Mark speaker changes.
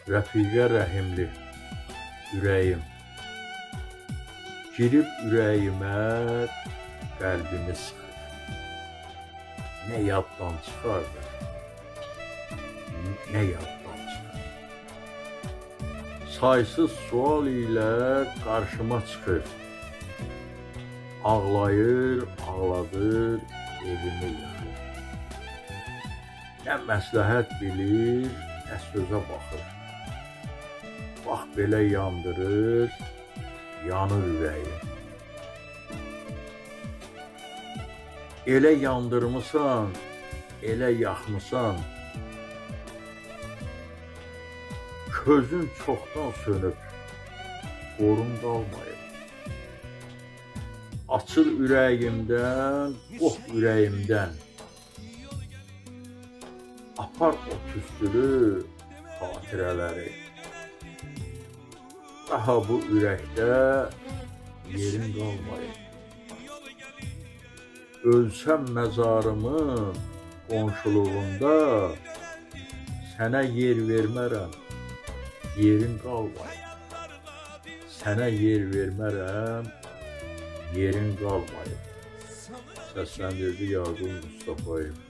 Speaker 1: Rəfiqə Rəhimli, ürəyim. Girib ürəyimə, qəlbimi sıxır. Nə yaddan çıxardır, nə yaddan çıxır. Saysız sual ilə qarşıma çıxır. Ağlayır, ağladır, evimi yıxır. Nə məsləhət bilir, nə sözə baxır. Bax belə yandırır, yanır ürəyim. Elə yandırmısan, elə yaxmısan, közün çoxdan sönüb, qorun qalmayıb. Açıl ürəyimdən, qop ürəyimdən, apar o tüstülü xatirələri. Daha bu ürəkdə yerin qalmayıb. Ölsəm məzarımın qonşuluğunda, sənə yer vermərəm, yerin qalmayıb. Sənə yer vermərəm, yerin qalmayıb. Səsləndirdi Yaqub Mustafayev.